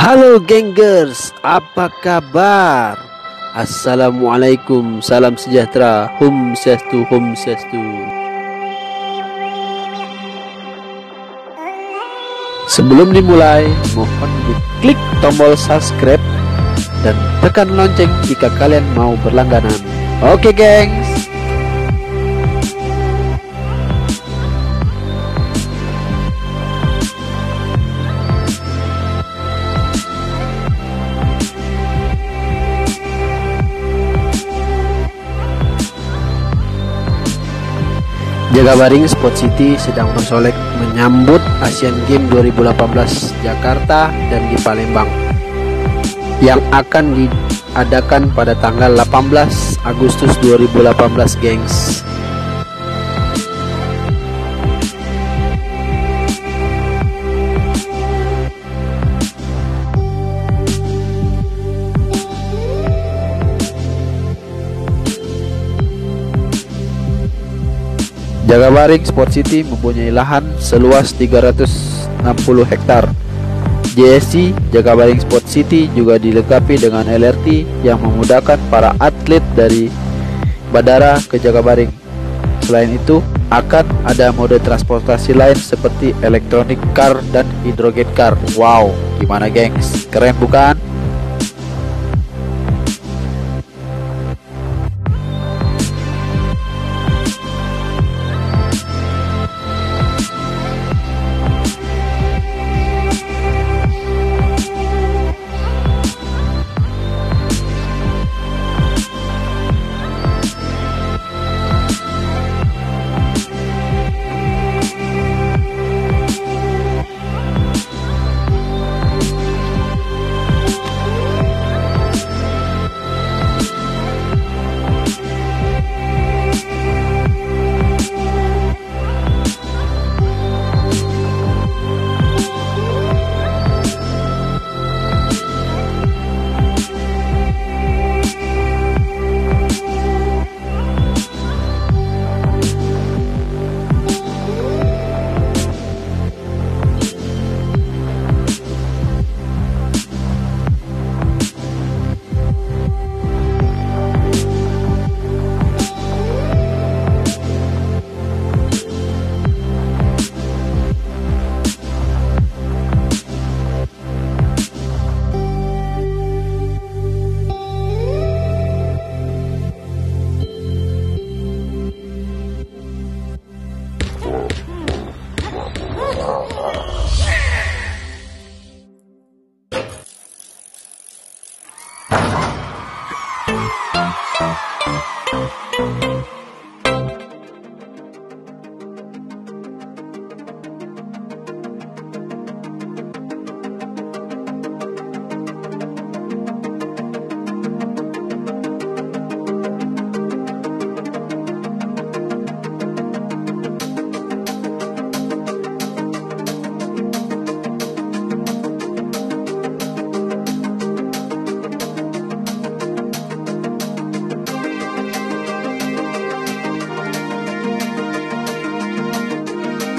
Halo gengers, apa kabar? Assalamualaikum, salam sejahtera, Hum Swastiastu, Hum Swastiastu. Sebelum dimulai, mohon diklik tombol subscribe dan tekan lonceng jika kalian mau berlangganan. Oke gengs. Jakabaring Sport City sedang bersolek menyambut Asian Games 2018 Jakarta dan di Palembang yang akan diadakan pada tanggal 18 Agustus 2018 gengs. Jakabaring Sport City mempunyai lahan seluas 360 hektar. JSC Jakabaring Sport City juga dilengkapi dengan LRT yang memudahkan para atlet dari bandara ke Jakabaring. Selain itu, akan ada mode transportasi lain seperti electronic car dan hydrogen car. Wow, gimana gengs? Keren bukan?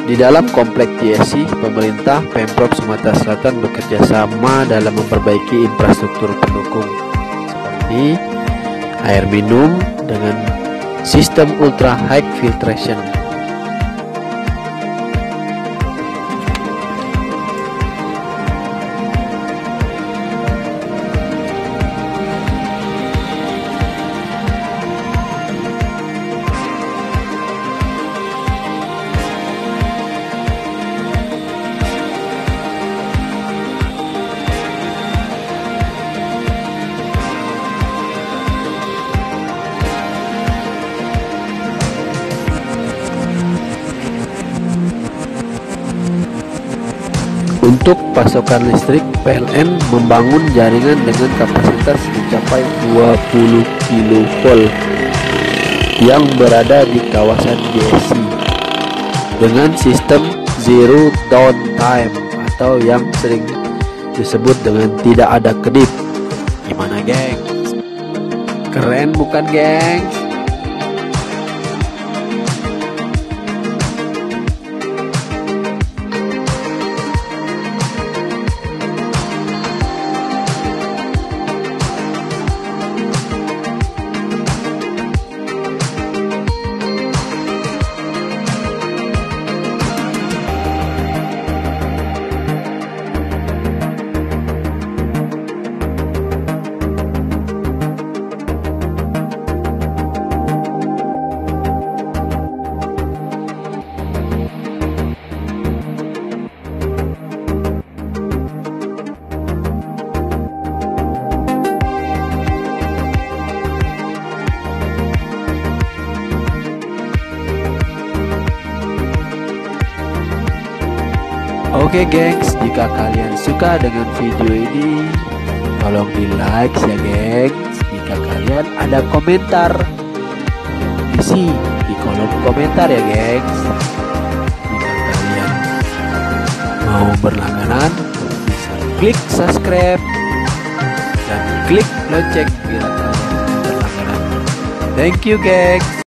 Di dalam komplek JSC, pemerintah Pemprov Sumatera Selatan bekerja sama dalam memperbaiki infrastruktur pendukung seperti air minum dengan sistem ultra high filtration. Untuk pasokan listrik, PLN membangun jaringan dengan kapasitas mencapai 20 kV yang berada di kawasan JSC dengan sistem zero downtime atau yang sering disebut dengan tidak ada kedip. Gimana gengs? Keren bukan gengs? Oke gengs, jika kalian suka dengan video ini, tolong di like ya gengs. Jika kalian ada komentar, isi di kolom komentar ya gengs. Jika kalian mau berlangganan, bisa klik subscribe dan klik lonceng biar kalian berlangganan. Thank you gengs.